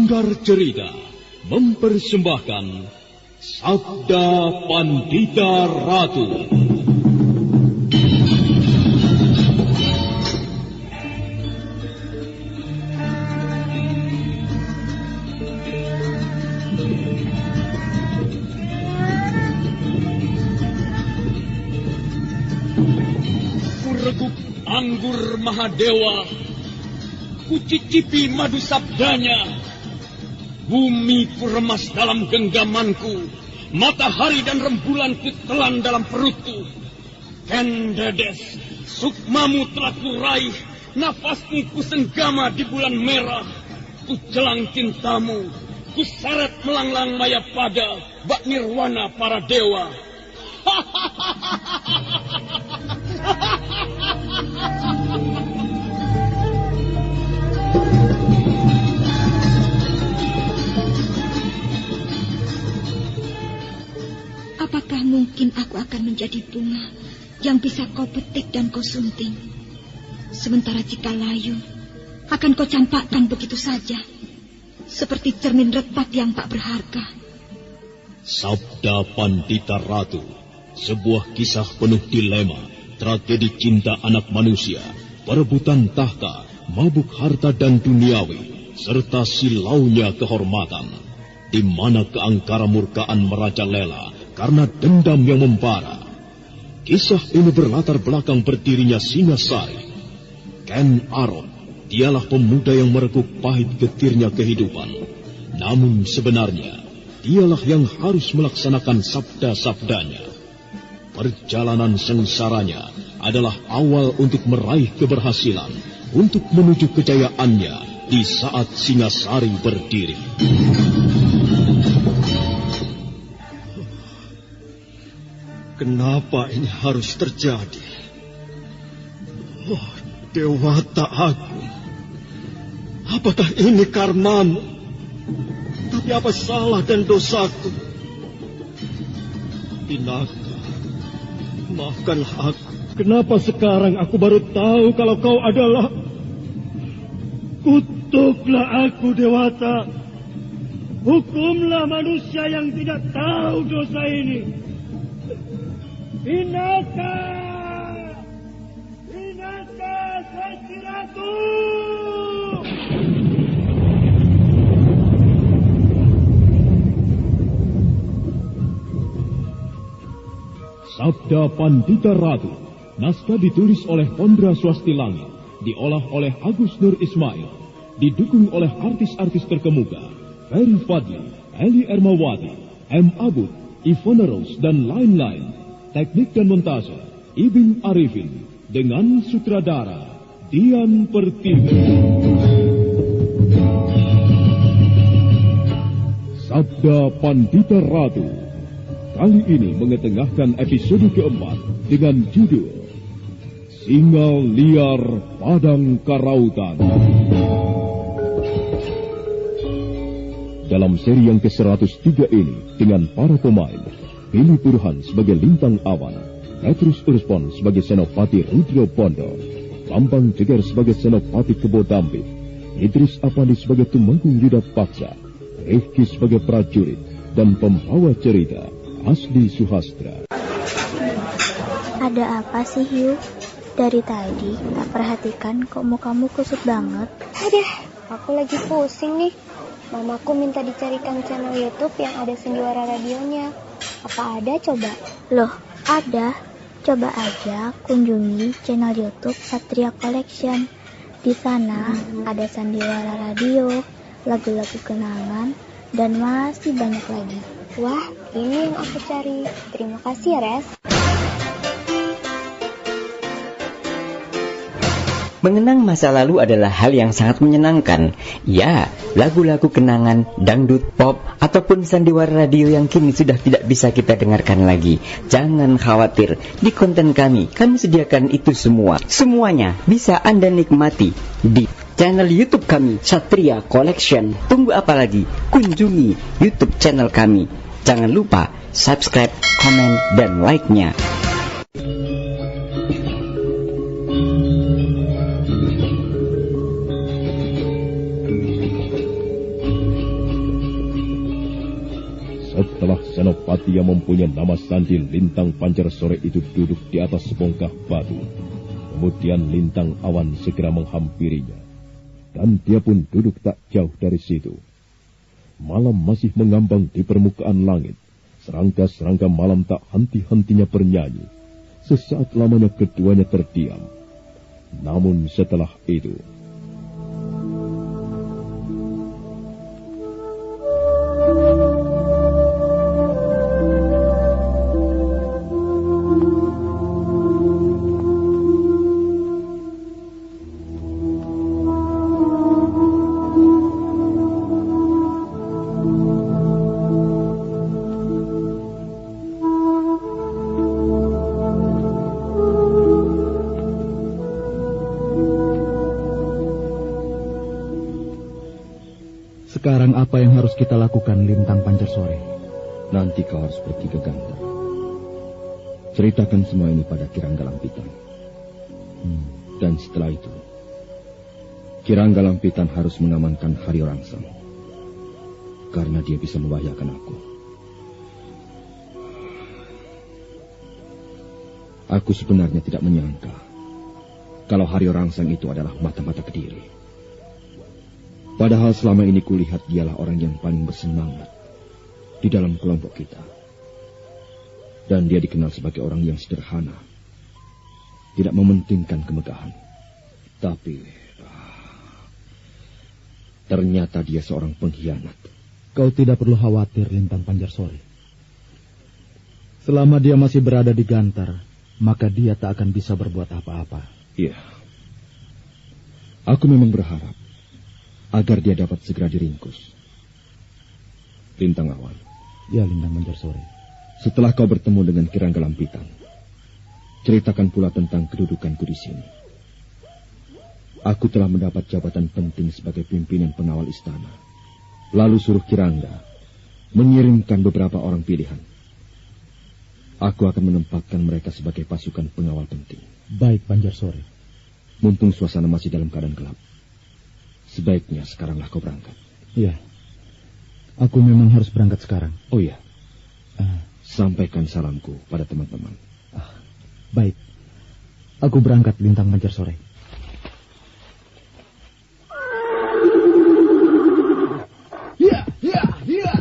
Sanggar Cerita mempersembahkan Sabda Pandita Ratu. Kureguk anggur Mahadewa, kucicipi madu sabdanya. Bumi kuremas dalam genggamanku, matahari dan rembulan kutelan dalam perutku. Kendedes, sukmamu telah kuraih, nafasmu kusenggama di bulan merah. Kujelang cintamu, kuseret melanglang maya pada bak nirwana para dewa. Apakah mungkin aku akan menjadi bunga yang bisa kau petik dan kau sunting? Sementara jika layu, akan kau campakkan begitu saja, seperti cermin retak yang tak berharga. Sabda Pandita Ratu, sebuah kisah penuh dilema, tragedi cinta anak manusia, perebutan tahta, mabuk harta dan duniawi, serta silaunya kehormatan, di mana keangkara murkaan merajalela karena dendam yang membara. Kisah ini berlatar belakang berdirinya Singasari. Ken Arok, dialah pemuda yang merekuk pahit getirnya kehidupan. Namun sebenarnya, dialah yang harus melaksanakan sabda-sabdanya. Perjalanan sengsaranya adalah awal untuk meraih keberhasilan, untuk menuju kejayaannya di saat Singasari berdiri. Kenapa ini harus terjadi? Oh, Dewata Agung. Apakah ini karmamu? Tapi apa salah dan dosaku? Pinaka, maafkanlah aku. Kenapa sekarang aku baru tahu kalau kau adalah... Kutuklah aku, Dewata. Hukumlah manusia yang tidak tahu dosa ini. Pinaka! Pinaka Sasti Ratu! Sabda Pandita Ratu, naskah ditulis oleh Pondra Swasti Langit, diolah oleh Agus Nur Ismail, didukung oleh artis-artis terkemuka, Ferry Fadli, Eli Ermawati, M. Abud, Ivona Rose, dan lain-lain. Teknik dan montase, Ibing Arifin, dengan sutradara Dian Pertiwi. Sabda Pandita Ratu, kali ini mengetengahkan episode keempat dengan judul Singa Liar Padang Karautan. Dalam seri yang ke-103 ini, dengan para pemain Billy Burhan sebagai Lintang Awan, Petrus Urspon sebagai Senopati Rudro Pondo, Bambang Jeger sebagai Senopati Kebo Dampit, Idris Apandi sebagai Tumenggung Yuda Paksa, Rifki sebagai prajurit, dan pembawa cerita Asli Suhastra. Ada apa sih, Yu? Dari tadi tak perhatikan kok mukamu kusut banget. Aduh, aku lagi pusing nih. Mamaku minta dicarikan channel YouTube yang ada sendiwara radionya. Apa ada coba? Loh, ada. Coba aja kunjungi channel YouTube Satria Collection. Di sana ada sandiwara radio, lagu-lagu kenangan, dan masih banyak lagi. Wah, ini yang aku cari. Terima kasih ya, Res. Mengenang masa lalu adalah hal yang sangat menyenangkan. Ya, lagu-lagu kenangan, dangdut, pop, ataupun sandiwara radio yang kini sudah tidak bisa kita dengarkan lagi. Jangan khawatir, di konten kami sediakan itu semua. Semuanya bisa Anda nikmati di channel YouTube kami, Satria Collection. Tunggu apa lagi? Kunjungi YouTube channel kami. Jangan lupa subscribe, komen, dan like-nya. Senopati yang mempunyai nama sandi Lintang Pancar Sore itu duduk di atas sebongkah batu. Kemudian Lintang Awan segera menghampirinya. Dan dia pun duduk tak jauh dari situ. Malam masih mengambang di permukaan langit. Serangga-serangga malam tak henti-hentinya bernyanyi. Sesaat lamanya keduanya terdiam. Namun setelah itu... Sekarang apa yang harus kita lakukan, Lintang Pancar Sore? Nanti kau harus pergi ke Gantar. Ceritakan semua ini pada Kirangga Lampitan. Dan setelah itu, Kirangga Lampitan harus mengamankan Haryo Rangsang. Karena dia bisa membahayakan aku. Aku sebenarnya tidak menyangka kalau Haryo Rangsang itu adalah mata-mata Kediri. Padahal selama ini kulihat dialah orang yang paling bersemangat di dalam kelompok kita. Dan dia dikenal sebagai orang yang sederhana, tidak mementingkan kemegahan. Tapi ternyata dia seorang pengkhianat. Kau tidak perlu khawatir, Lintang Pancar Sore. Selama dia masih berada di Gantar, maka dia tak akan bisa berbuat apa-apa. Iya. Aku memang berharap agar dia dapat segera diringkus. Lintang Awan. Ya, Lintang Pancar Sore. Setelah kau bertemu dengan Kirangga Lampitan, ceritakan pula tentang kedudukanku di sini. Aku telah mendapat jabatan penting sebagai pimpinan pengawal istana. Lalu suruh Kirangga mengirimkan beberapa orang pilihan. Aku akan menempatkan mereka sebagai pasukan pengawal penting. Baik, Pancar Sore. Mumpung suasana masih dalam keadaan gelap, sebaiknya sekaranglah kau berangkat. Iya. Aku memang harus berangkat sekarang. Oh iya. Sampaikan salamku pada teman-teman. Baik. Aku berangkat, Lintang Pancar Sore. Ya, ya, ya.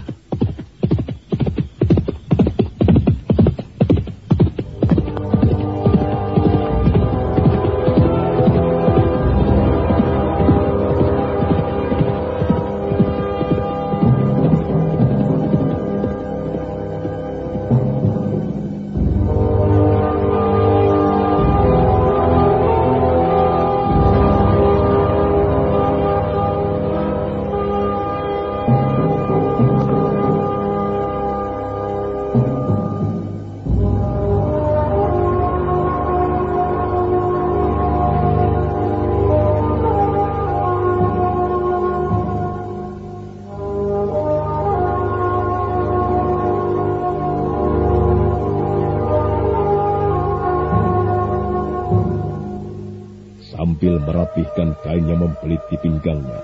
Sambil merapihkan kain yang membelit di pinggangnya,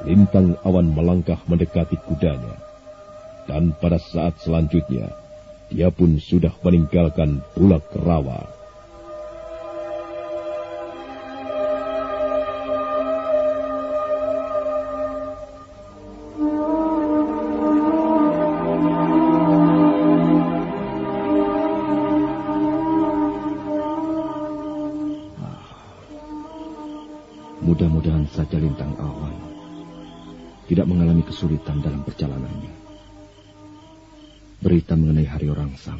Lintang Awan melangkah mendekati kudanya. Dan pada saat selanjutnya, dia pun sudah meninggalkan Bulak Rawa. Mudah-mudahan saja Lintang Awan tidak mengalami kesulitan dalam perjalanannya. Berita mengenai Haryo Rangsang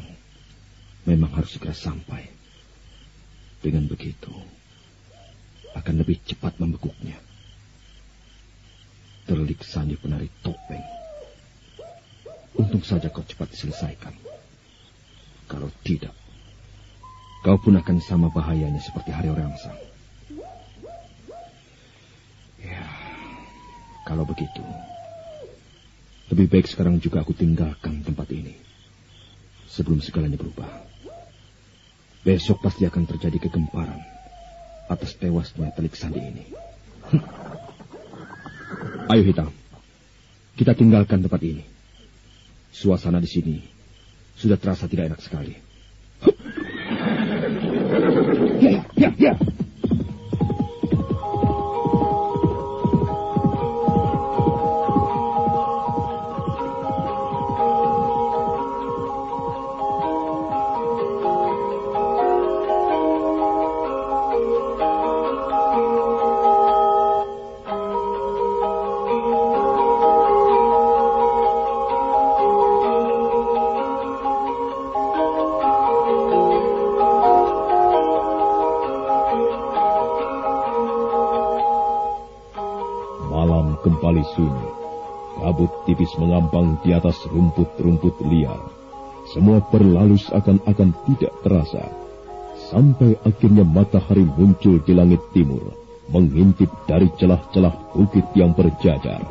memang harus segera sampai. Dengan begitu, akan lebih cepat membekuknya. Terlik Sani penari topeng. Untung saja kau cepat diselesaikan. Kalau tidak, kau pun akan sama bahayanya seperti Haryo Rangsang. Kalau begitu, lebih baik sekarang juga aku tinggalkan tempat ini sebelum segalanya berubah. Besok pasti akan terjadi kegemparan atas tewasnya Telik Sandi ini. Ayo Hitam, kita tinggalkan tempat ini. Suasana di sini sudah terasa tidak enak sekali. Ya. Kembali sunyi, kabut tipis mengambang di atas rumput-rumput liar. Semua berlalu seakan-akan tidak terasa, sampai akhirnya matahari muncul di langit timur, mengintip dari celah-celah bukit yang berjajar.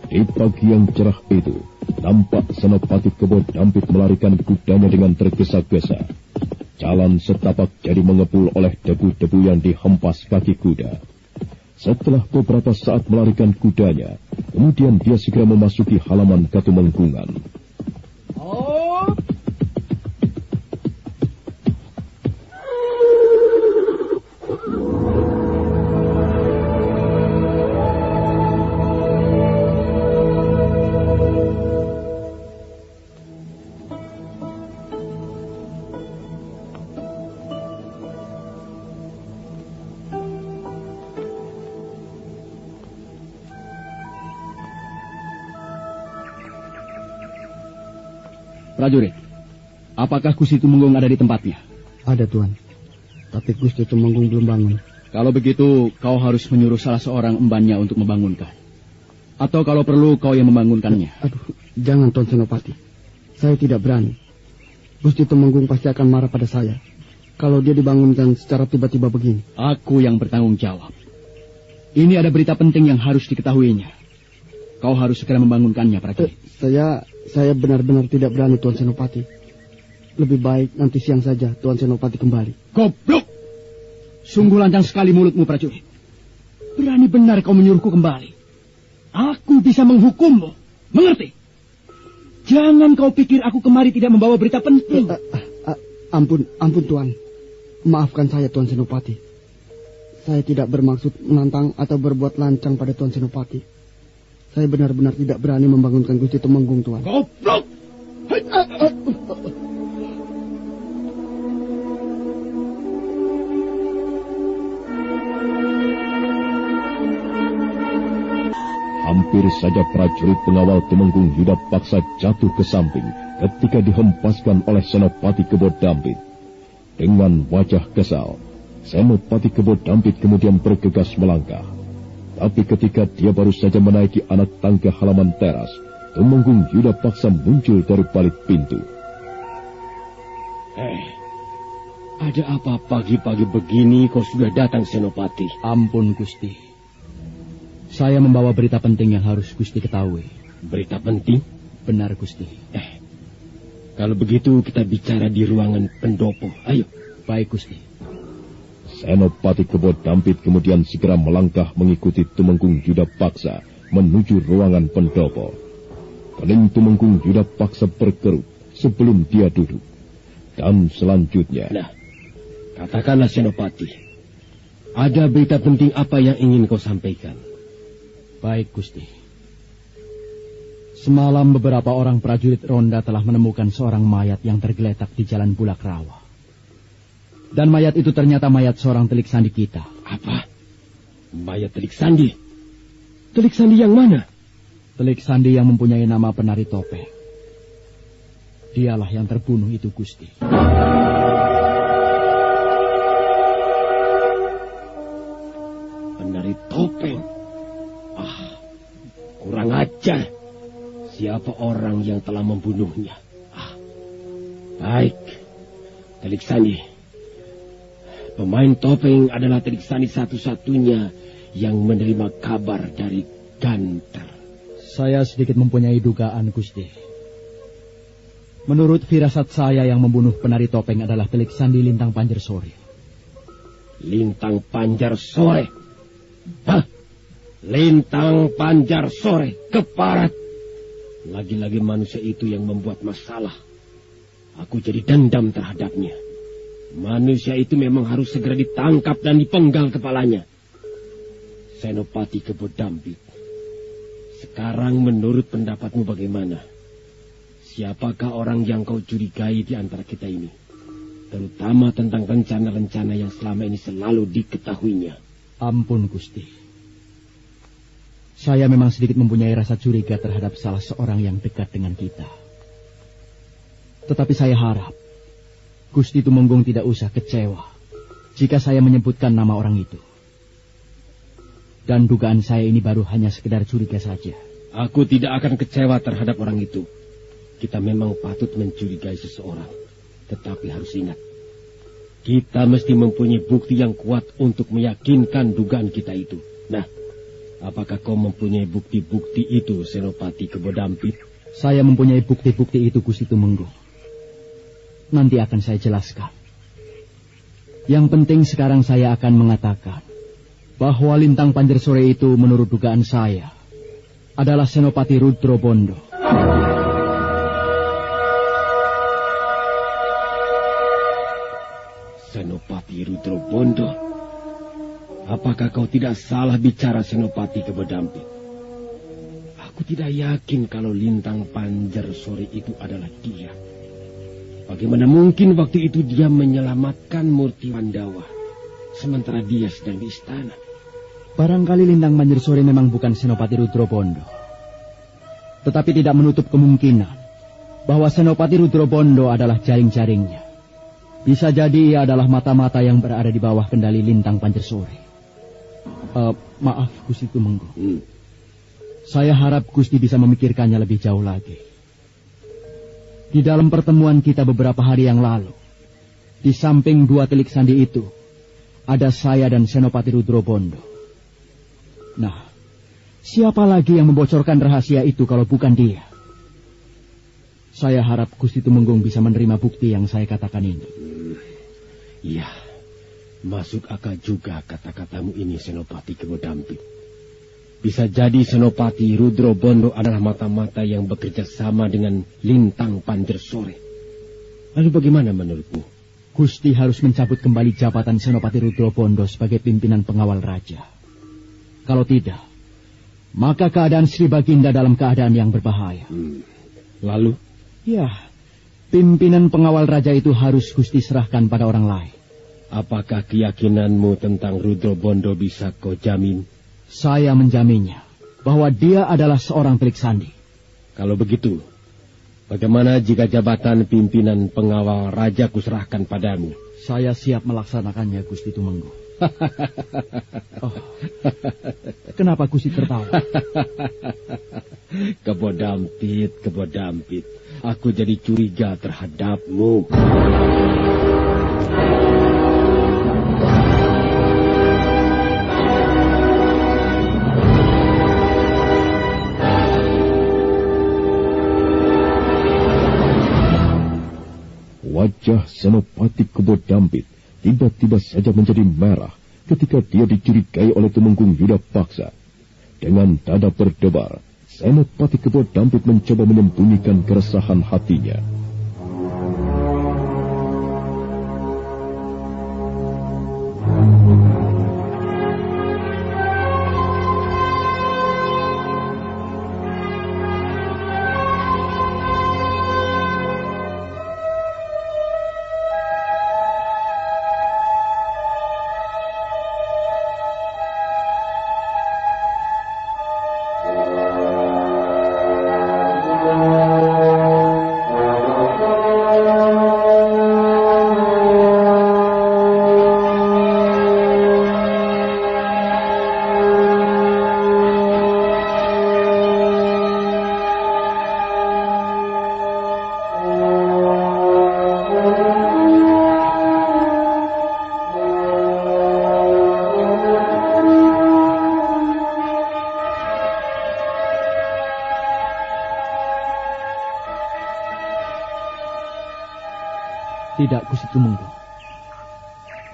Di pagi yang cerah itu, nampak Senopati Kebo Dampit melarikan kudanya dengan tergesa-gesa. Jalan setapak jadi mengepul oleh debu-debu yang dihempas kaki kuda. Setelah beberapa saat melarikan kudanya, kemudian dia segera memasuki halaman Katumenggungan. Prajurit, apakah Gusti Tumenggung ada di tempatnya? Ada, Tuan. Tapi Gusti Tumenggung belum bangun. Kalau begitu, kau harus menyuruh salah seorang embannya untuk membangunkan. Atau kalau perlu, kau yang membangunkannya. Aduh, jangan, Tuan Senopati. Saya tidak berani. Gusti Tumenggung pasti akan marah pada saya kalau dia dibangunkan secara tiba-tiba begini. Aku yang bertanggung jawab. Ini ada berita penting yang harus diketahuinya. Kau harus segera membangunkannya, prajurit. Saya benar-benar tidak berani, Tuan Senopati. Lebih baik nanti siang saja Tuan Senopati kembali. Goblok! Sungguh lancang sekali mulutmu, prajurit. Berani benar kau menyuruhku kembali. Aku bisa menghukummu. Mengerti? Jangan kau pikir aku kemari tidak membawa berita penting. Ampun, Tuan. Maafkan saya, Tuan Senopati. Saya tidak bermaksud menantang atau berbuat lancang pada Tuan Senopati. Saya benar-benar tidak berani membangunkan Gusti Tumenggung, Tuan. Goblok! Hampir saja prajurit pengawal Tumenggung Yuda Paksa jatuh ke samping ketika dihempaskan oleh Senopati Kebo Dampit. Dengan wajah kesal, Senopati Kebo Dampit kemudian bergegas melangkah. Tapi ketika dia baru saja menaiki anak tangga halaman teras, Tumenggung Yuda Paksa muncul dari balik pintu. Ada apa pagi-pagi begini kau sudah datang, Senopati? Ampun, Gusti. Saya membawa berita penting yang harus Gusti ketahui. Berita penting? Benar, Gusti. Kalau begitu kita bicara di ruangan pendopo. Ayo. Baik, Gusti. Senopati Kebo Dampit kemudian segera melangkah mengikuti Tumenggung Yuda Paksa menuju ruangan pendopo. Kening Tumenggung Yuda Paksa berkerut sebelum dia duduk. Dan selanjutnya... Nah, katakanlah Senopati. Ada berita penting apa yang ingin kau sampaikan? Baik, Gusti. Semalam beberapa orang prajurit ronda telah menemukan seorang mayat yang tergeletak di Jalan Bulak Rawa. Dan mayat itu ternyata mayat seorang telik sandi kita. Apa? Mayat telik sandi? Telik sandi yang mana? Telik sandi yang mempunyai nama penari topeng. Dialah yang terbunuh itu, Gusti. Penari topeng? Kurang ajar. Siapa orang yang telah membunuhnya? Baik. Telik sandi. Pemain topeng adalah Telik Sandi satu-satunya yang menerima kabar dari Ganter. Saya sedikit mempunyai dugaan, Gusti. Menurut firasat saya yang membunuh penari topeng adalah Telik Sandi Lintang Panjersori. Lintang Panjar Sore. Hah? Lintang Panjar Sore, keparat. Lagi-lagi manusia itu yang membuat masalah. Aku jadi dendam terhadapnya. Manusia itu memang harus segera ditangkap dan dipenggal kepalanya. Senopati Kebo Dampit, sekarang menurut pendapatmu bagaimana? Siapakah orang yang kau curigai di antara kita ini? Terutama tentang rencana-rencana yang selama ini selalu diketahuinya. Ampun, Gusti. Saya memang sedikit mempunyai rasa curiga terhadap salah seorang yang dekat dengan kita. Tetapi saya harap Gusti Tumenggung tidak usah kecewa jika saya menyebutkan nama orang itu. Dan dugaan saya ini baru hanya sekedar curiga saja. Aku tidak akan kecewa terhadap orang itu. Kita memang patut mencurigai seseorang. Tetapi harus ingat, kita mesti mempunyai bukti yang kuat untuk meyakinkan dugaan kita itu. Nah, apakah kau mempunyai bukti-bukti itu, Senopati Kebo Dampit? Saya mempunyai bukti-bukti itu, Gusti Tumenggung. Nanti akan saya jelaskan. Yang penting sekarang saya akan mengatakan bahwa Lintang Panjar Sore itu menurut dugaan saya adalah Senopati Rudro Bondo. Senopati Rudro Bondo? Apakah kau tidak salah bicara, Senopati Kebo Dampit? Aku tidak yakin kalau Lintang Panjar Sore itu adalah dia. Bagaimana mungkin waktu itu dia menyelamatkan Murti Pandawa, sementara dia sedang di istana? Barangkali Lintang Panjar Sore memang bukan Senopati Rudro Bondo. Tetapi tidak menutup kemungkinan bahwa Senopati Rudro Bondo adalah jaring-jaringnya. Bisa jadi ia adalah mata-mata yang berada di bawah kendali Lintang Panjar Sore. Maaf, Gusti Tumenggung. Saya harap Gusti bisa memikirkannya lebih jauh lagi. Di dalam pertemuan kita beberapa hari yang lalu, di samping dua telik sandi itu, ada saya dan Senopati Rudro Bondo. Nah, siapa lagi yang membocorkan rahasia itu kalau bukan dia? Saya harap Gusti Tumenggung bisa menerima bukti yang saya katakan ini. Iya, masuk akal juga kata-katamu ini, Senopati Kebo Dampit. Bisa jadi Senopati Rudro Bondo adalah mata-mata yang bekerja sama dengan Lintang Panjar Sore. Lalu bagaimana menurutmu? Gusti harus mencabut kembali jabatan Senopati Rudro Bondo sebagai pimpinan pengawal raja. Kalau tidak, maka keadaan Sri Baginda dalam keadaan yang berbahaya. Lalu? Ya, pimpinan pengawal raja itu harus Gusti serahkan pada orang lain. Apakah keyakinanmu tentang Rudro Bondo bisa kau jamin? Saya menjaminnya bahwa dia adalah seorang telik sandi. Kalau begitu, bagaimana jika jabatan pimpinan pengawal raja kuserahkan padamu? Saya siap melaksanakannya, Gusti Tumenggung. Oh, kenapa Gusti tertawa? Kebo Dampit, aku jadi curiga terhadapmu. Wajah Senopati Kebo Dampit tiba-tiba saja menjadi merah ketika dia dicurigai oleh Tumenggung Yuda Paksa. Dengan dada berdebar, Senopati Kebo Dampit mencoba menyembunyikan keresahan hatinya.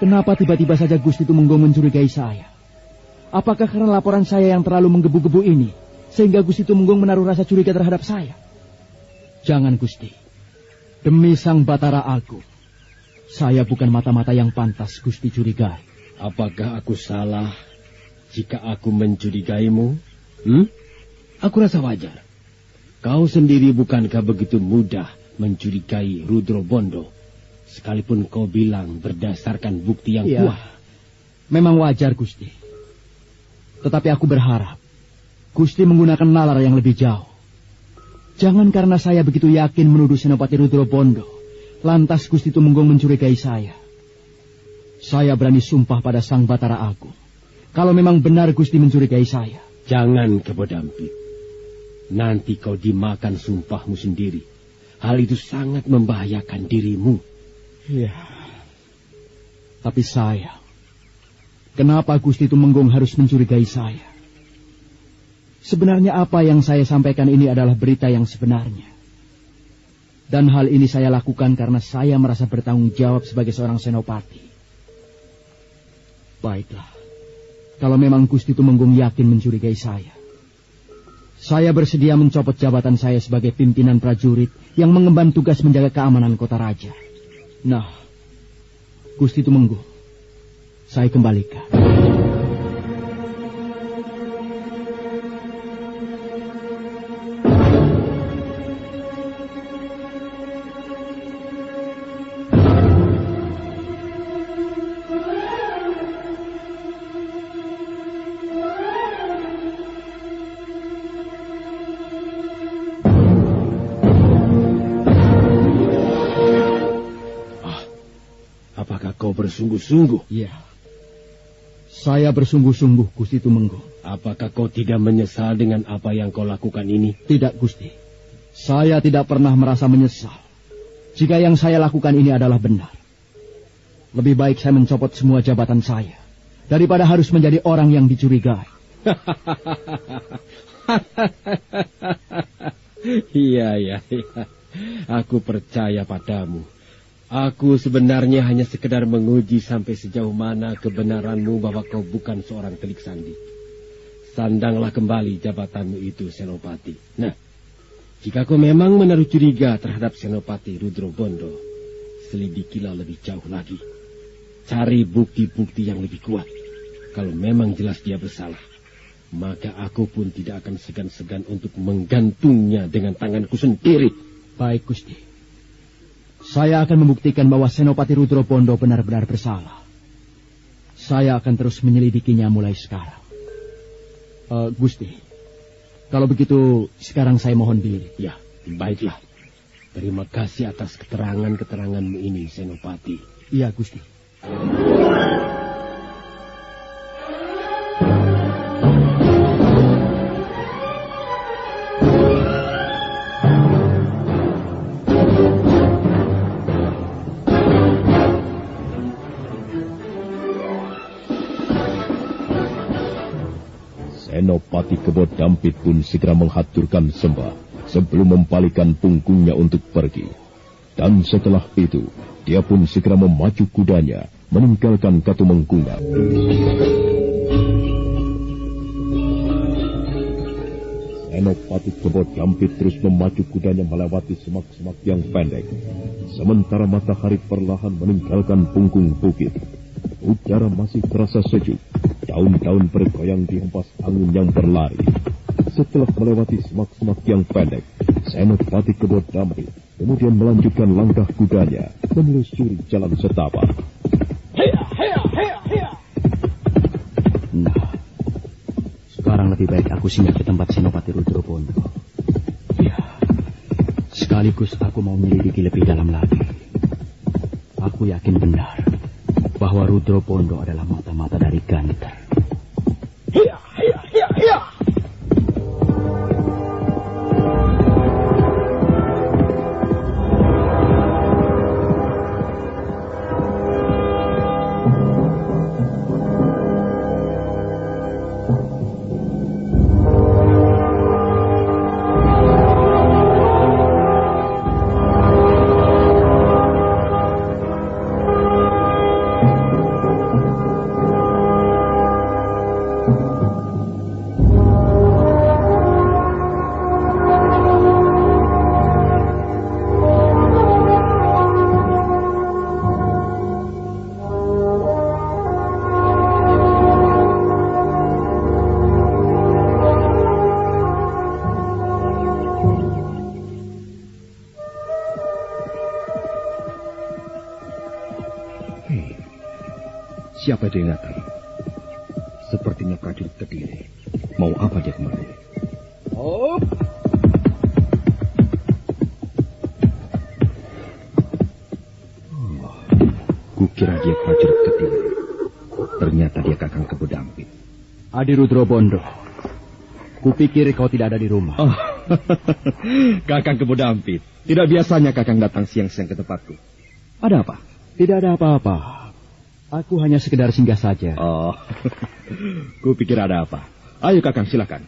Kenapa tiba-tiba saja Gusti Tumenggung mencurigai saya? Apakah karena laporan saya yang terlalu menggebu-gebu ini, sehingga Gusti Tumenggung menaruh rasa curiga terhadap saya? Jangan, Gusti. Demi Sang Batara Agung, saya bukan mata-mata yang pantas Gusti curigai. Apakah aku salah jika aku mencurigaimu? Aku rasa wajar. Kau sendiri bukankah begitu mudah mencurigai Rudro Bondo, sekalipun kau bilang berdasarkan bukti yang kuat? Memang wajar, Gusti. Tetapi aku berharap Gusti menggunakan nalar yang lebih jauh. Jangan karena saya begitu yakin menuduh Senopati Rudro Bondo, lantas Gusti Tumenggung mencurigai saya. Saya berani sumpah pada Sang Batara Agung, kalau memang benar Gusti mencurigai saya. Jangan, Kebo Dampit. Nanti kau dimakan sumpahmu sendiri. Hal itu sangat membahayakan dirimu. Iya. Tapi saya, kenapa Gusti Tumenggung harus mencurigai saya? Sebenarnya apa yang saya sampaikan ini adalah berita yang sebenarnya. Dan hal ini saya lakukan karena saya merasa bertanggung jawab sebagai seorang senopati. Baiklah, kalau memang Gusti Tumenggung yakin mencurigai saya bersedia mencopot jabatan saya sebagai pimpinan prajurit yang mengemban tugas menjaga keamanan kota raja. Nah, Gusti Tumenggung, saya kembalikan. Bersungguh-sungguh? Iya. Saya bersungguh-sungguh, Gusti Tumenggung. Apakah kau tidak menyesal dengan apa yang kau lakukan ini? Tidak, Gusti. Saya tidak pernah merasa menyesal. Jika yang saya lakukan ini adalah benar. Lebih baik saya mencopot semua jabatan saya daripada harus menjadi orang yang dicurigai. Iya. Aku percaya padamu. Aku sebenarnya hanya sekedar menguji sampai sejauh mana kebenaranmu bahwa kau bukan seorang telik sandi. Sandanglah kembali jabatanmu itu, Senopati. Nah, jika kau memang menaruh curiga terhadap Senopati Rudro Bondo, selidikilah lebih jauh lagi. Cari bukti-bukti yang lebih kuat. Kalau memang jelas dia bersalah, maka aku pun tidak akan segan-segan untuk menggantungnya dengan tanganku sendiri. Baik, Gusti. Saya akan membuktikan bahwa Senopati Rudro Bondo benar-benar bersalah. Saya akan terus menyelidikinya mulai sekarang. Gusti, kalau begitu sekarang saya mohon diri. Ya, baiklah. Terima kasih atas keterangan-keteranganmu ini, Senopati. Iya, Gusti. Senopati Kebo Dampit pun segera menghaturkan sembah sebelum mempalikan punggungnya untuk pergi. Dan setelah itu, dia pun segera memacu kudanya meninggalkan Katumenggungan. Senopati Kebo Dampit terus memacu kudanya melewati semak-semak yang pendek, sementara matahari perlahan meninggalkan punggung bukit. Udara masih terasa sejuk, daun-daun bergoyang dihempas angin yang berlari. Setelah melewati semak-semak yang pendek, Senopati Kebo Dampit kemudian melanjutkan langkah kudanya menelusuri jalan setapak. Nah, sekarang lebih baik aku singgah ke tempat Senopati Rudro Bondo. Ya, sekaligus aku mau menyelidiki lebih dalam lagi. Aku yakin benar bahwa Rudro Bondo adalah mata-mata dari Ganter. Siapa itu yang datang? Sepertinya prajurit Kediri. Mau apa dia kemari? Oh. Kukira dia prajurit Kediri. Ternyata dia Kakang Kebo Dampit. Adi Rudro Bondo. Kupikir kau tidak ada di rumah. Oh. Kakang Kebo Dampit. Tidak biasanya Kakang datang siang-siang ke tempatku. Ada apa? Tidak ada apa-apa. Aku hanya sekedar singgah saja. Oh. Kupikir ada apa. Ayo Kakang, silakan.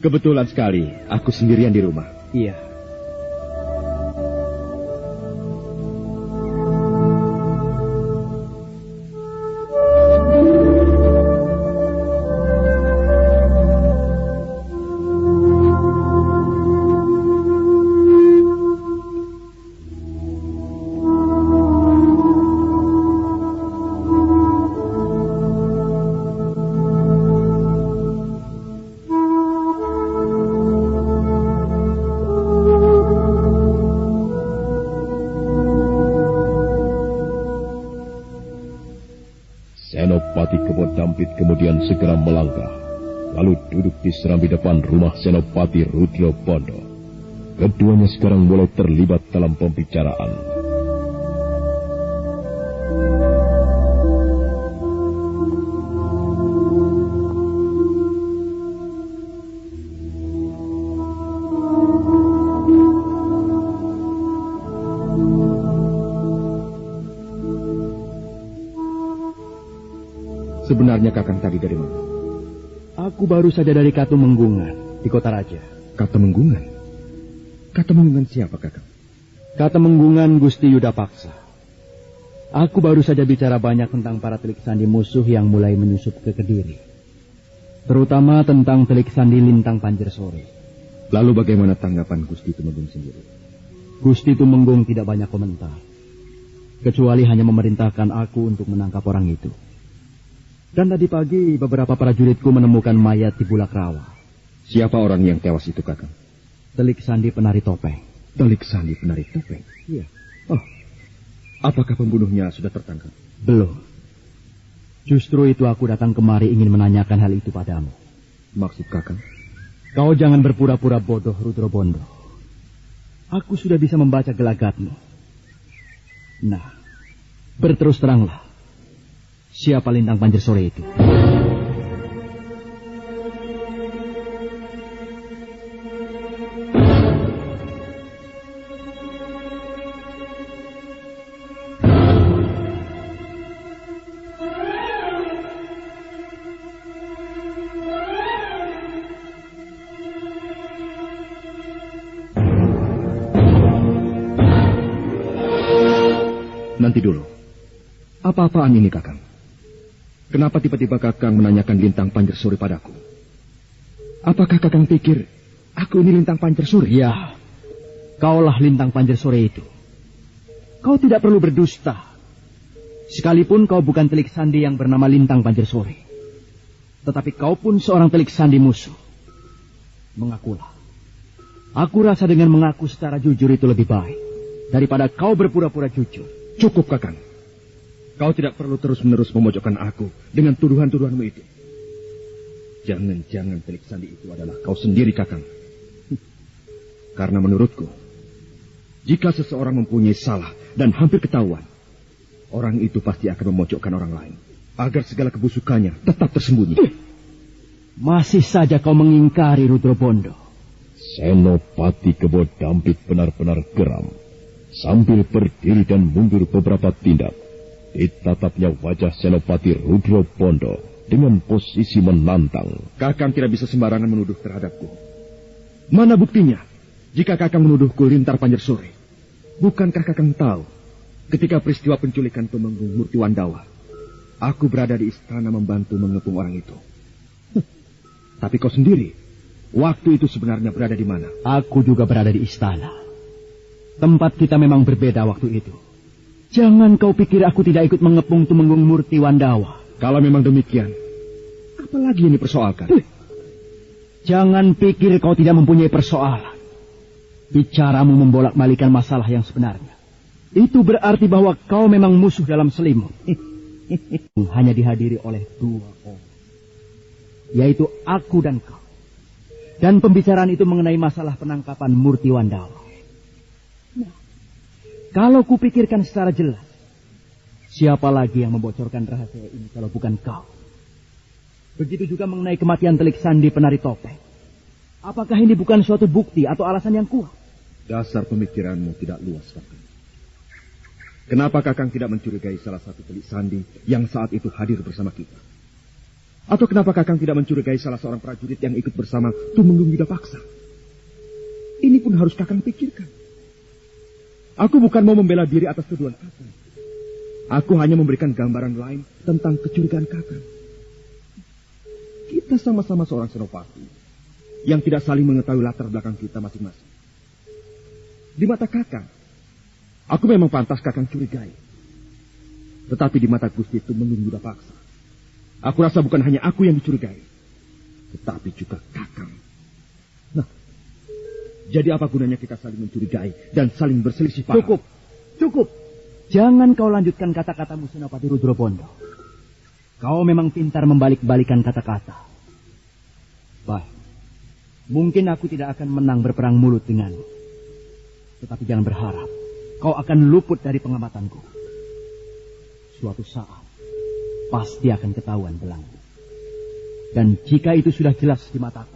Kebetulan sekali aku sendirian di rumah. Iya. Senopati Kebo Dampit kemudian segera melangkah, lalu duduk di serambi depan rumah Senopati Rudro Bondo. Keduanya sekarang mulai terlibat dalam pembicaraan. Sebenarnya Kakang tadi dari mana? Aku baru saja dari Katumenggungan, di Kota Raja. Katumenggungan? Katumenggungan siapa, Kakang? Katumenggungan Gusti Yuda Paksa. Aku baru saja bicara banyak tentang para telik sandi musuh yang mulai menyusup ke Kediri. Terutama tentang telik sandi Lintang Panjersore. Lalu bagaimana tanggapan Gusti Tumenggung sendiri? Gusti Tumenggung tidak banyak komentar. Kecuali hanya memerintahkan aku untuk menangkap orang itu. Dan tadi pagi beberapa prajuritku menemukan mayat di Bulak Rawa. Siapa orang yang tewas itu, Kakang? Telik sandi penari topeng. Telik sandi penari topeng? Iya. Oh, apakah pembunuhnya sudah tertangkap? Belum. Justru itu aku datang kemari ingin menanyakan hal itu padamu. Maksud Kakang? Kau jangan berpura-pura bodoh, Rudro Bondo. Aku sudah bisa membaca gelagatmu. Nah, berterus teranglah. Siapa Lintang Panjersore itu? Nanti dulu. Apa-apaan ini, Kakang? Kenapa tiba-tiba Kakang menanyakan Lintang Panjersore padaku? Apakah Kakang pikir aku ini Lintang Panjersore? Ya, kaulah Lintang Panjersore itu. Kau tidak perlu berdusta. Sekalipun kau bukan telik sandi yang bernama Lintang Panjersore. Tetapi kau pun seorang telik sandi musuh. Mengakulah. Aku rasa dengan mengaku secara jujur itu lebih baik daripada kau berpura-pura jujur. Cukup, Kakang. Kau tidak perlu terus-menerus memojokkan aku dengan tuduhan-tuduhanmu itu. Jangan-jangan telik sandi itu adalah kau sendiri, Kakang. Karena menurutku, jika seseorang mempunyai salah dan hampir ketahuan, orang itu pasti akan memojokkan orang lain, agar segala kebusukannya tetap tersembunyi. Masih saja kau mengingkari, Rudro Bondo. Senopati Kebo Dampit benar-benar geram. Sambil berdiri dan mundur beberapa tindak, ditatapnya wajah Senopati Rudro Bondo dengan posisi menantang. Kakang tidak bisa sembarangan menuduh terhadapku. Mana buktinya jika Kakang menuduhku Lintar Panjersore? Bukankah Kakang tahu ketika peristiwa penculikan Tumenggung Murti Wandawa, aku berada di istana membantu mengepung orang itu. Tapi kau sendiri, waktu itu sebenarnya berada di mana? Aku juga berada di istana. Tempat kita memang berbeda waktu itu. Jangan kau pikir aku tidak ikut mengepung Tumenggung Murti Wandawa. Kalau memang demikian, apalagi yang dipersoalkan? Jangan pikir kau tidak mempunyai persoalan. Bicaramu membolak-balikan masalah yang sebenarnya. Itu berarti bahwa kau memang musuh dalam selimut. hanya dihadiri oleh 2 orang, yaitu aku dan kau. Dan pembicaraan itu mengenai masalah penangkapan Murti Wandawa. Nah, kalau kupikirkan secara jelas, siapa lagi yang membocorkan rahasia ini kalau bukan kau? Begitu juga mengenai kematian Telik Sandi penari topeng. Apakah ini bukan suatu bukti atau alasan yang kuat? Dasar pemikiranmu tidak luas, Kakang. Kenapa Kakang tidak mencurigai salah satu Telik Sandi yang saat itu hadir bersama kita? Atau kenapa Kakang tidak mencurigai salah seorang prajurit yang ikut bersama Tumenggung Yuda Paksa? Ini pun harus Kakang pikirkan. Aku bukan mau membela diri atas tuduhan Kakang. Aku hanya memberikan gambaran lain tentang kecurigaan Kakang. Kita sama-sama seorang senopati yang tidak saling mengetahui latar belakang kita masing-masing. Di mata Kakang, aku memang pantas Kakang curigai. Tetapi di mata Gusti Tumenggung Yuda Paksa, aku rasa bukan hanya aku yang dicurigai, tetapi juga Kakang. Nah, jadi apa gunanya kita saling mencurigai dan saling berselisih paham? Cukup. Jangan kau lanjutkan kata-katamu, Senopati Rudrobondo. Kau memang pintar membalik-balikan kata-kata. Baik, mungkin aku tidak akan menang berperang mulut denganmu. Tetapi jangan berharap kau akan luput dari pengamatanku. Suatu saat pasti akan ketahuan belangku. Dan jika itu sudah jelas di mataku,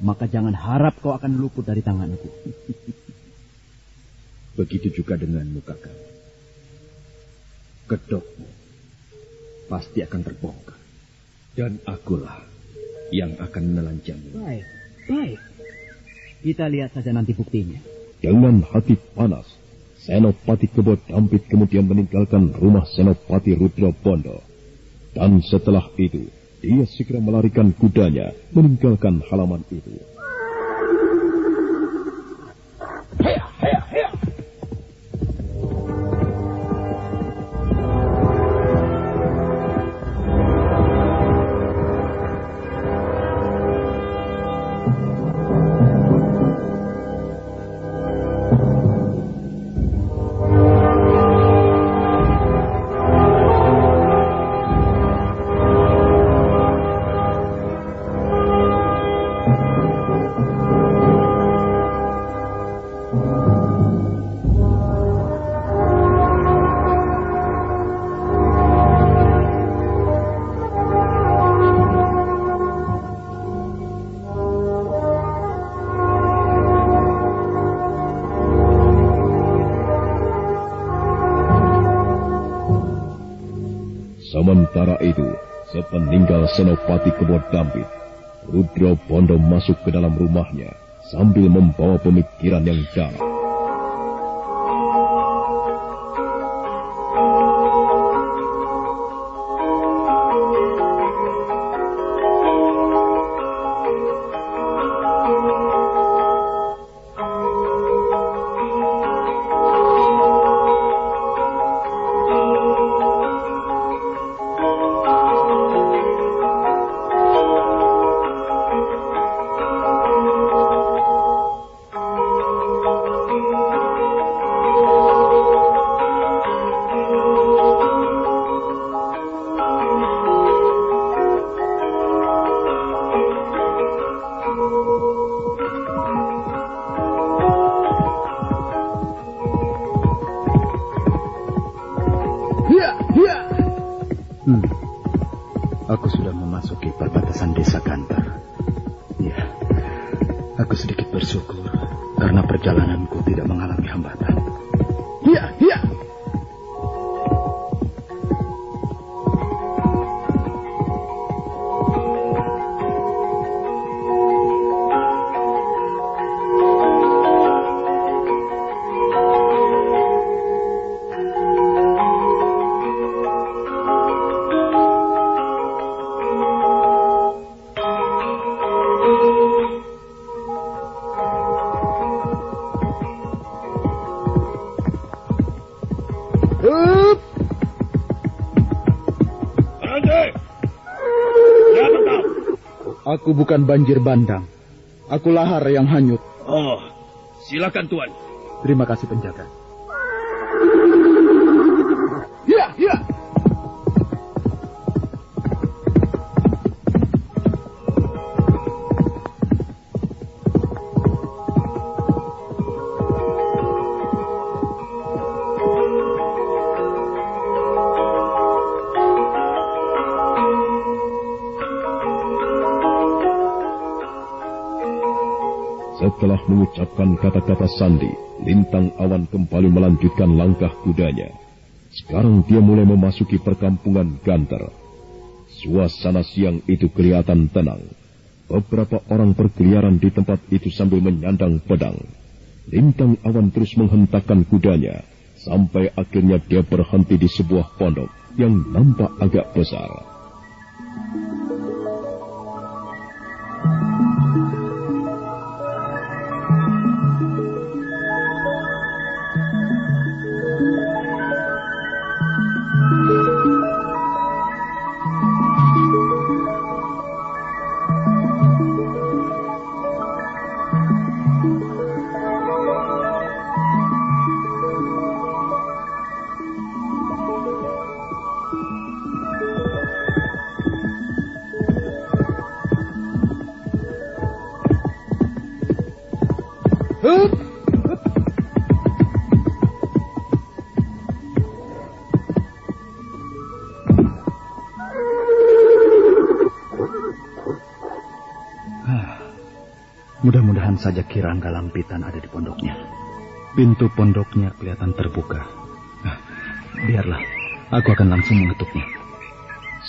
maka jangan harap kau akan luput dari tanganku. Begitu juga denganmu, Kakang. Kedokmu pasti akan terbongkar. Dan akulah yang akan menelanjangi. Baik. Kita lihat saja nanti buktinya. Dengan hati panas, Senopati Kebo Dampit kemudian meninggalkan rumah Senopati Rudrobondo. Dan setelah itu, dia segera melarikan kudanya meninggalkan halaman itu. Sementara itu, sepeninggal Senopati Kebo Dampit, Rudrobondo masuk ke dalam rumahnya sambil membawa pemikiran yang dalam. Aku sudah memasuki perbatasan desa Gantar. Ya, aku sedikit bersyukur karena perjalananku tidak mengalami hambatan. Ya. Aku bukan banjir bandang. Aku lahar yang hanyut. Oh, silakan Tuan. Terima kasih penjaga. Setelah mengucapkan kata-kata sandi, Lintang Awan kembali melanjutkan langkah kudanya. Sekarang dia mulai memasuki perkampungan Ganter. Suasana siang itu kelihatan tenang. Beberapa orang berkeliaran di tempat itu sambil menyandang pedang. Lintang Awan terus menghentakkan kudanya, sampai akhirnya dia berhenti di sebuah pondok yang nampak agak besar. Mudah-mudahan saja Kirangga Lampitan ada di pondoknya. Pintu pondoknya kelihatan terbuka. Biarlah, aku akan langsung mengetuknya.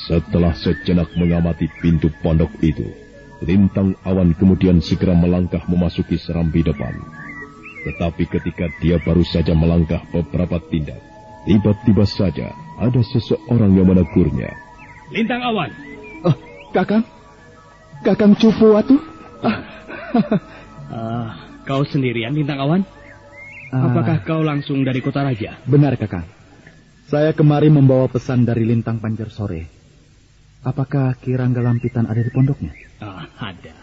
Setelah sejenak mengamati pintu pondok itu, Lintang Awan kemudian segera melangkah memasuki serambi depan. Tetapi ketika dia baru saja melangkah beberapa tindak, tiba-tiba saja ada seseorang yang menegurnya. Lintang Awan! Kakang? Kakang Cupuwatu? Kau sendirian, Lintang Awan? Apakah kau langsung dari Kota Raja? Benar, Kakang. Saya kemari membawa pesan dari Lintang Panjar Sore. Apakah Kirangga Lampitan ada di pondoknya? Ada.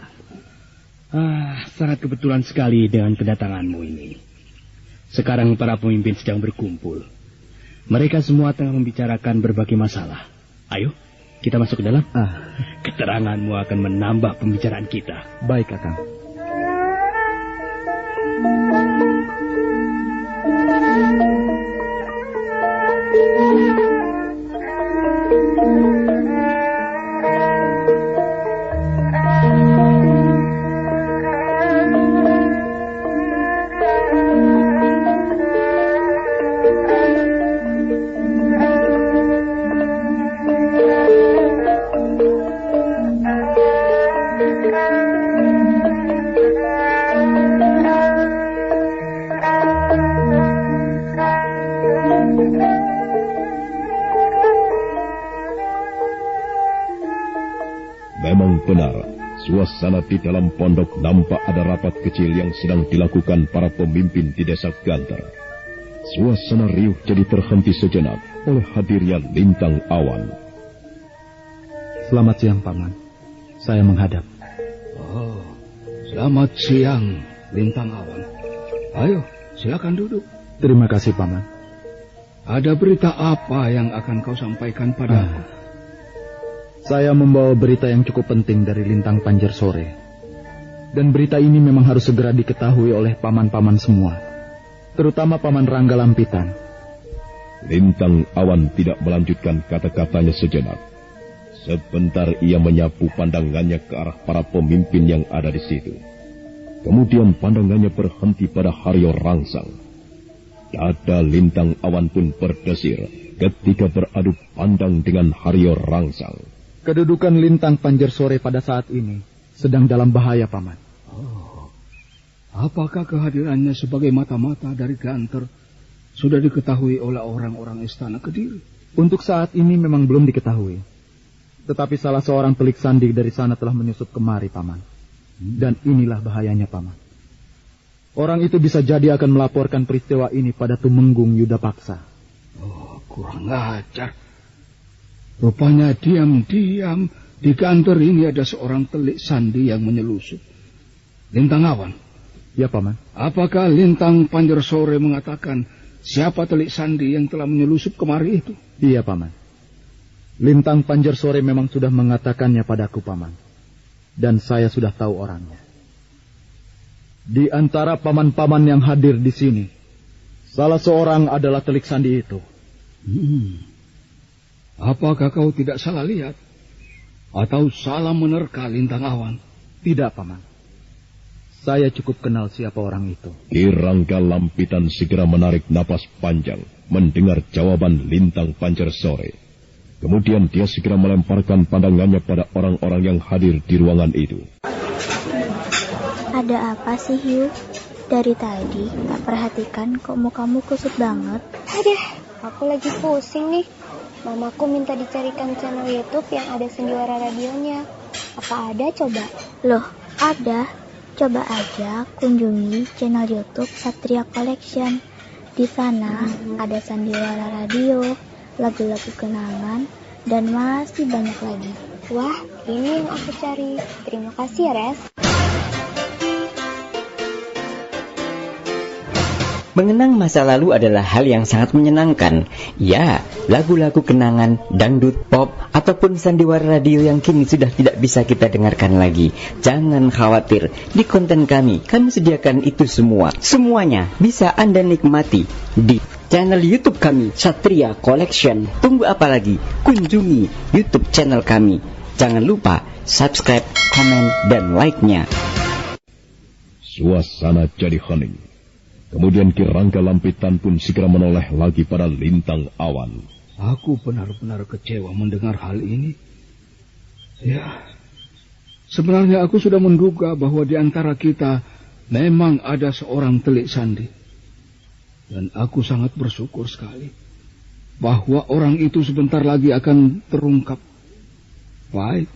Sangat kebetulan sekali dengan kedatanganmu ini. Sekarang para pemimpin sedang berkumpul. Mereka semua tengah membicarakan berbagai masalah. Ayo, kita masuk ke dalam. Keteranganmu akan menambah pembicaraan kita. Baik, Kakang. Memang benar, suasana di dalam pondok nampak ada rapat kecil yang sedang dilakukan para pemimpin di desa Ganter. Suasana riuh jadi terhenti sejenak oleh hadirnya Lintang Awan. Selamat siang, Paman. Saya menghadap. Selamat siang, Lintang Awan. Ayo, silakan duduk. Terima kasih, Paman. Ada berita apa yang akan kau sampaikan padaku? Saya membawa berita yang cukup penting dari Lintang Panjar Sore. Dan berita ini memang harus segera diketahui oleh paman-paman semua. Terutama Paman Rangga Lampitan. Lintang Awan tidak melanjutkan kata-katanya sejenak. Sebentar ia menyapu pandangannya ke arah para pemimpin yang ada di situ. Kemudian pandangannya berhenti pada Haryo Rangsang. Dada Lintang Awan pun berdesir ketika beradu pandang dengan Haryo Rangsang. Kedudukan Lintang Panjar Sore pada saat ini sedang dalam bahaya, Paman. Apakah kehadirannya sebagai mata-mata dari Ganter sudah diketahui oleh orang-orang Istana Kediri? Untuk saat ini memang belum diketahui. Tetapi salah seorang telik sandi dari sana telah menyusup kemari, Paman. Dan inilah bahayanya, Paman. Orang itu bisa jadi akan melaporkan peristiwa ini pada Tumenggung Yudapaksa. Kurang ajar. Rupanya diam-diam di Ganter ini ada seorang telik sandi yang menyelusup. Lintang Awan. Ya, Paman. Apakah Lintang Panjar Sore mengatakan siapa telik sandi yang telah menyelusup kemari itu? Iya, Paman. Lintang Panjar Sore memang sudah mengatakannya padaku, Paman. Dan saya sudah tahu orangnya. Di antara paman-paman yang hadir di sini, salah seorang adalah telik sandi itu. Apakah kau tidak salah lihat? Atau salah menerka, Lintang Awan? Tidak, Paman. Saya cukup kenal siapa orang itu. Ki Rangga Lampitan segera menarik napas panjang mendengar jawaban Lintang Pancar Sore. Kemudian dia segera melemparkan pandangannya pada orang-orang yang hadir di ruangan itu. Ada apa sih, Hiu? Dari tadi tak perhatikan kok mukamu kusut banget. Aduh, aku lagi pusing nih. Mamaku minta dicarikan channel YouTube yang ada sendiwara radionya. Apa ada coba? Loh, ada. Coba aja kunjungi channel YouTube Satria Collection. Di sana ada sandiwara radio, lagu-lagu kenangan, dan masih banyak lagi. Wah, ini yang aku cari. Terima kasih ya, Res. Mengenang masa lalu adalah hal yang sangat menyenangkan. Ya, lagu-lagu kenangan, dangdut, pop, ataupun sandiwara radio yang kini sudah tidak bisa kita dengarkan lagi. Jangan khawatir, di konten kami sediakan itu semua. Semuanya bisa Anda nikmati di channel YouTube kami, Satria Collection. Tunggu apa lagi? Kunjungi YouTube channel kami. Jangan lupa subscribe, komen, dan like-nya. Suasana jadi hening. Kemudian Ki Rangga Lampitan pun segera menoleh lagi pada Lintang Awan. Aku benar-benar kecewa mendengar hal ini. Ya, sebenarnya aku sudah menduga bahwa di antara kita memang ada seorang telik sandi. Dan aku sangat bersyukur sekali bahwa orang itu sebentar lagi akan terungkap. Baik,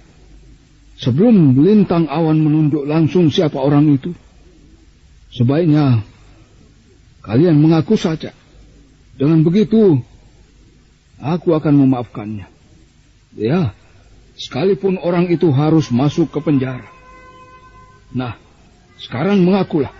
sebelum Lintang Awan menunjuk langsung siapa orang itu, sebaiknya kalian mengaku saja. Dengan begitu, aku akan memaafkannya. Ya, sekalipun orang itu harus masuk ke penjara. Nah, sekarang mengakulah.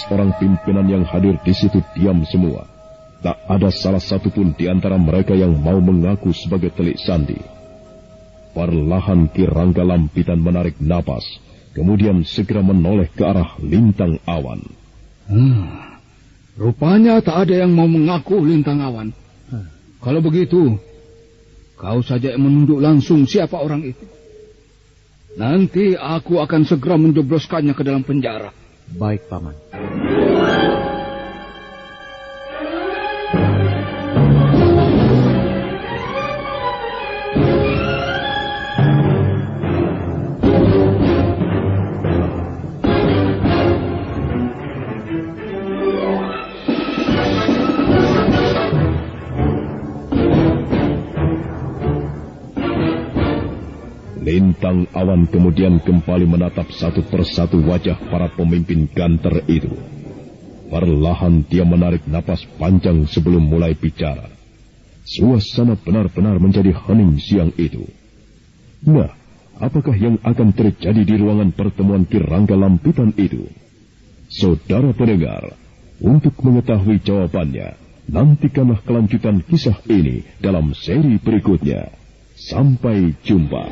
Orang pimpinan yang hadir di situ diam semua. Tak ada salah satu pun di antara mereka yang mau mengaku sebagai telik sandi. Perlahan Ki Rangga Lampitan menarik napas, kemudian segera menoleh ke arah Lintang Awan. Rupanya tak ada yang mau mengaku Lintang Awan. Kalau begitu, kau saja yang menunjuk langsung siapa orang itu. Nanti aku akan segera menjebloskannya ke dalam penjara. Baik, Paman. Lintang Awan kemudian kembali menatap satu persatu wajah para pemimpin ganter itu. Perlahan dia menarik napas panjang sebelum mulai bicara. Suasana benar-benar menjadi hening siang itu. Nah, apakah yang akan terjadi di ruangan pertemuan Ki Rangga Lampitan itu? Saudara pendengar, untuk mengetahui jawabannya, nantikanlah kelanjutan kisah ini dalam seri berikutnya. Sampai jumpa.